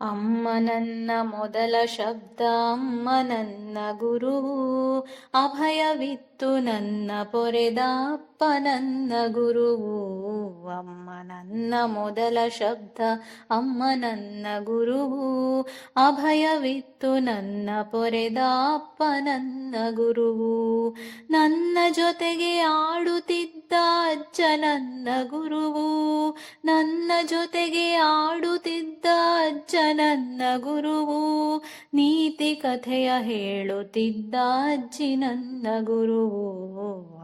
ಅಮ್ಮ ನನ್ನ ಮೊದಲ ಶಬ್ದ, ಅಮ್ಮ ನನ್ನ ಗುರುವು, ಅಭಯವಿತ್ತು ನನ್ನ ಪೊರೆದ ಅಪ್ಪ ನನ್ನ ಗುರುವು. ಅಮ್ಮ ನನ್ನ ಮೊದಲ ಶಬ್ದ, ಅಮ್ಮ ನನ್ನ ಗುರುವು, ಅಭಯವಿತ್ತು ನನ್ನ ಪೊರೆದ ಅಪ್ಪ ನನ್ನ ಗುರುವು. ನನ್ನ ಜೊತೆಗೆ ಆಡುತ್ತಿದ್ದ ಅಜ್ಜ ನನ್ನ ಗುರುವು, ನನ್ನ ಜೊತೆಗೆ ಆಡುತ್ತಿದ್ದ ಅಜ್ಜ ನನ್ನ ಗುರುವು, ನೀತಿ ಕಥೆಯ ಹೇಳುತ್ತಿದ್ದ ಅಜ್ಜಿ ನನ್ನ ಗುರುವು.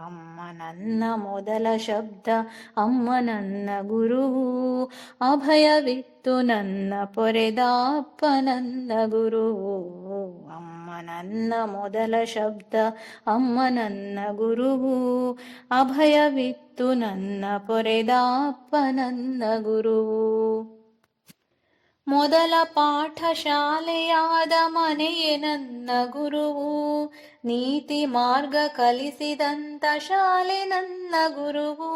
ಅಮ್ಮ ನನ್ನ ಮೊದಲ ಶಬ್ದ, ಅಮ್ಮ ನನ್ನ ಗುರುವು, ಅಭಯವಿತ್ತು ನನ್ನ ಪೊರೆದ ಅಪ್ಪ ನನ್ನ ಗುರುವು. ಅಮ್ಮ ನನ್ನ ಮೊದಲ ಶಬ್ದ, ಅಮ್ಮ ನನ್ನ ಗುರುವು, ಅಭಯವಿತ್ತು ನನ್ನ ಪೊರೆದ ಅಪ್ಪ ನನ್ನ ಗುರುವು. ಮೊದಲ ಪಾಠ ಶಾಲೆಯಾದ ಮನೆಯೇ ನನ್ನ ಗುರುವು, ನೀತಿ ಮಾರ್ಗ ಕಲಿಸಿದಂತ ಶಾಲೆ ನನ್ನ ಗುರುವು.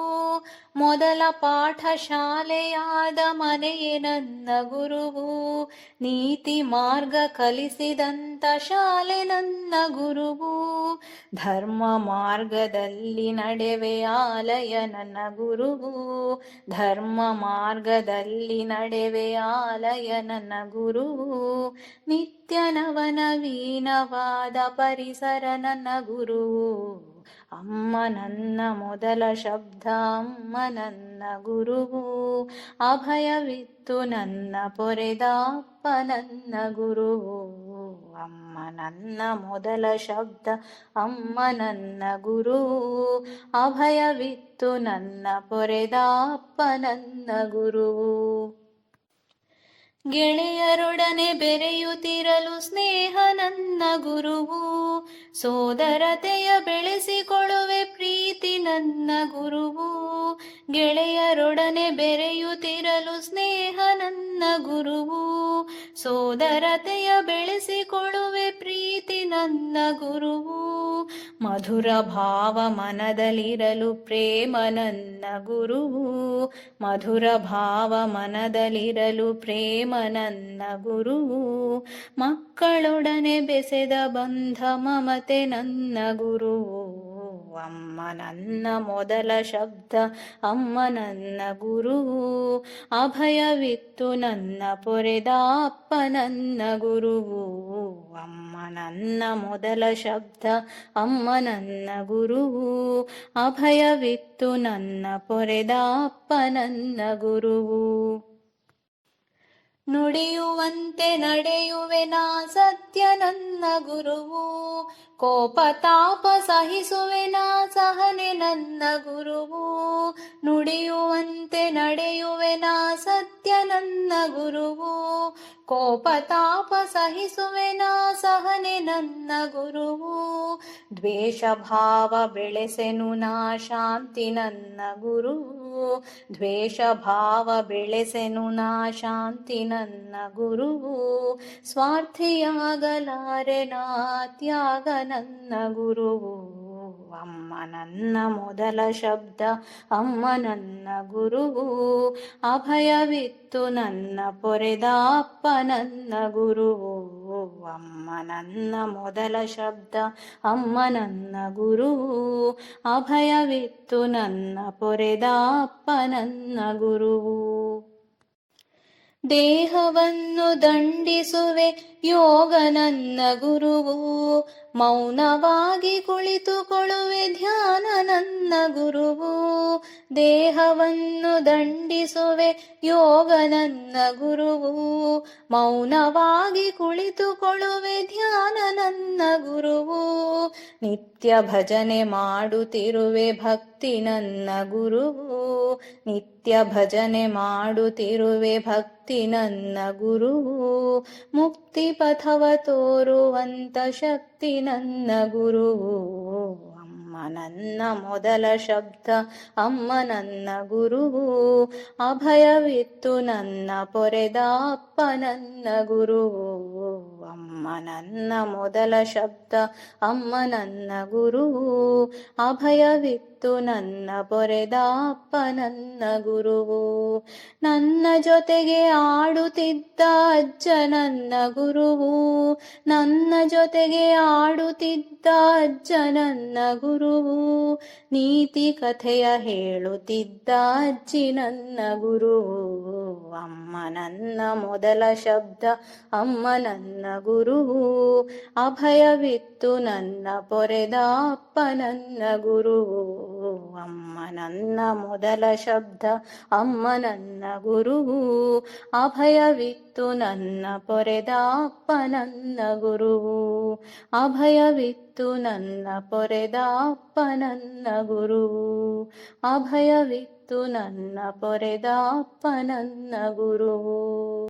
ಮೊದಲ ಪಾಠ ಶಾಲೆಯಾದ ಮನೆಯೇ ನನ್ನ ಗುರುವು, ನೀತಿ ಮಾರ್ಗ ಕಲಿಸಿದಂತ ಶಾಲೆ ನನ್ನ ಗುರುವು. ಧರ್ಮ ಮಾರ್ಗದಲ್ಲಿ ನಡೆವೆ ಆಲಯ ನನ್ನ ಗುರುವು, ಧರ್ಮ ಮಾರ್ಗದಲ್ಲಿ ನಡೆವೆ ಆಲಯ ನನ್ನ ಗುರುವು. ನಿತ್ಯ ನವನವೀನವಾದ ಪರಿಸರ ನನ್ನ ಗುರುವು. ಅಮ್ಮ ನನ್ನ ಮೊದಲ ಶಬ್ದ, ಅಮ್ಮ ನನ್ನ ಗುರುವು, ಅಭಯವಿತ್ತು ನನ್ನ ಪೊರೆದ ಅಪ್ಪ ನನ್ನ ಗುರುವು. ಅಮ್ಮ ನನ್ನ ಮೊದಲ ಶಬ್ದ, ಅಮ್ಮ ನನ್ನ ಗುರುವು, ಅಭಯವಿತ್ತು ನನ್ನ ಪೊರೆದ ಅಪ್ಪ ನನ್ನ ಗುರುವು. ಗೆಳೆಯರೊಡನೆ ಬೆರೆಯುತ್ತಿರಲು ಸ್ನೇಹ ನನ್ನ ಗುರುವು, ಸೋದರತೆಯ ಬೆಳೆಸಿಕೊಳ್ಳುವೆ ಪ್ರೀತಿ ನನ್ನ ಗುರುವು. ಗೆಳೆಯರೊಡನೆ ಬೆರೆಯುತ್ತಿರಲು ಸ್ನೇಹ ನನ್ನ ಗುರುವು, ಸೋದರತೆಯ ಬೆಳೆಸಿಕೊಳ್ಳುವೆ ಪ್ರೀತಿ ನನ್ನ ಗುರುವು. ಮಧುರ ಭಾವ ಮನದಲ್ಲಿರಲು ಪ್ರೇಮ ನನ್ನ ಗುರುವು, ಮಧುರ ಭಾವ ಮನದಲ್ಲಿರಲು ಪ್ರೇಮ ನನ್ನ ಗುರುವು. ಮಕ್ಕಳೊಡನೆ ಬೆಸೆದ ಬಂಧ ಮಮತೆ ನನ್ನ ಗುರುವು. ಅಮ್ಮ ನನ್ನ ಮೊದಲ ಶಬ್ದ, ಅಮ್ಮ ನನ್ನ ಗುರುವು, ಅಭಯವಿತ್ತು ನನ್ನ ಪೊರೆದ ಅಪ್ಪ ನನ್ನ ಗುರುವು. ಅಮ್ಮ ನನ್ನ ಮೊದಲ ಶಬ್ದ, ಅಮ್ಮ ನನ್ನ ಗುರುವು, ಅಭಯವಿತ್ತು ನನ್ನ ಪೊರೆದ ಅಪ್ಪ ನನ್ನ ಗುರುವು. ನುಡಿಯುವಂತೆ ನಡೆಯುವೆ ನಾ ಸತ್ಯ ನನ್ನ ಗುರುವು, ಕೋಪ ತಾಪ ಸಹಿಸುವೆ ನಾ ಸಹನೆ ನನ್ನ ಗುರುವು. ನುಡಿಯುವಂತೆ ನಡೆಯುವೆ ನಾ ಸತ್ಯ ನನ್ನ ಗುರುವು, ಕೋಪ ತಾಪ ಸಹಿಸುವೆ ನಾ ಸಹನೆ ನನ್ನ ಗುರುವು. ದ್ವೇಷ ಭಾವ ಬೆಳೆಸೆನು ನಾ ಶಾಂತಿ ನನ್ನ ಗುರುವು, ದ್ವೇಷ ಭಾವ ಬೆಳೆಸೆನು ನಾ ಶಾಂತಿ ನನ್ನ ಗುರುವು. ಸ್ವಾರ್ಥಿಯಾಗಲಾರೆ ನಾ ತ್ಯಾಗ ನನ್ನ ಗುರುವು. ಅಮ್ಮ ನನ್ನ ಮೊದಲ ಶಬ್ದ, ಅಮ್ಮ ನನ್ನ ಗುರುವು, ಅಭಯವಿತ್ತು ನನ್ನ ಪೊರೆದ ಅಪ್ಪ ನನ್ನ ಗುರುವು. ಅಮ್ಮ ನನ್ನ ಮೊದಲ ಶಬ್ದ, ಅಮ್ಮ ನನ್ನ ಗುರುವು, ಅಭಯವಿತ್ತು ನನ್ನ ಪೊರೆದ ಅಪ್ಪ ನನ್ನ ಗುರುವು. ದೇಹವನ್ನು ದಂಡಿಸುವೆ ಯೋಗ ನನ್ನ ಗುರುವು, ಮೌನವಾಗಿ ಕುಳಿತುಕೊಳ್ಳುವೆ ಧ್ಯಾನ ನನ್ನ ಗುರುವು. ದೇಹವನ್ನು ದಂಡಿಸುವೆ ಯೋಗ ನನ್ನ ಗುರುವು, ಮೌನವಾಗಿ ಕುಳಿತುಕೊಳ್ಳುವೆ ಧ್ಯಾನ ನನ್ನ ಗುರುವು. ನಿತ್ಯ ಭಜನೆ ಮಾಡುತ್ತಿರುವೆ ಭಕ್ತಿ ನನ್ನ ಗುರುವು, ನಿತ್ಯ ಭಜನೆ ಮಾಡುತ್ತಿರುವೆ ಭಕ್ತಿ ನನ್ನ ಗುರುವು. ಮುಕ್ತಿ ಪಥವ ತೋರುವಂತ ಶಕ್ತಿ ನನ್ನ ಗುರುವು. ಅಮ್ಮ ನನ್ನ ಮೊದಲ ಶಬ್ದ ಅಮ್ಮ ನನ್ನ ಗುರುವು, ಅಭಯವಿತ್ತು ನನ್ನ ಪೊರೆದ ಅಪ್ಪ ನನ್ನ ಗುರುವು. ಅಮ್ಮ ನನ್ನ ಮೊದಲ ಶಬ್ದ ಅಮ್ಮ ನನ್ನ ಗುರುವು, ಅಭಯವಿತ್ತು ನನ್ನ ಪೊರೆದ ಅಪ್ಪ ನನ್ನ ಗುರುವು. ನನ್ನ ಜೊತೆಗೆ ಆಡುತ್ತಿದ್ದ ಅಜ್ಜ ನನ್ನ ಗುರುವು, ನನ್ನ ಜೊತೆಗೆ ಆಡುತ್ತಿದ್ದ ಅಜ್ಜ ನನ್ನ ಗುರುವು. ನೀತಿ ಕಥೆಯ ಹೇಳುತ್ತಿದ್ದ ಅಜ್ಜಿ ನನ್ನ ಗುರುವು. ಅಮ್ಮ ನನ್ನ ಮೊದಲ ಶಬ್ದ ಅಮ್ಮ ನನ್ನ ಗುರುವು, ಅಭಯವಿತ್ತು ನನ್ನ ಪೊರೆದ ಅಪ್ಪ ನನ್ನ ಗುರುವು. ಅಮ್ಮ ನನ್ನ ಮೊದಲ ಶಬ್ದ ಅಮ್ಮ ನನ್ನ ಗುರುವು, ಅಭಯವಿತ್ತು ನನ್ನ ಪೊರೆದ ಅಪ್ಪ ನನ್ನ ಗುರುವು. ಅಭಯವಿತ್ತು ನನ್ನ ಪೊರೆದ ಅಪ್ಪ ನನ್ನ ಗುರುವು, ಅಭಯವಿತ್ತು ನನ್ನ ಪೊರೆದ ಅಪ್ಪ ನನ್ನ ಗುರುವು.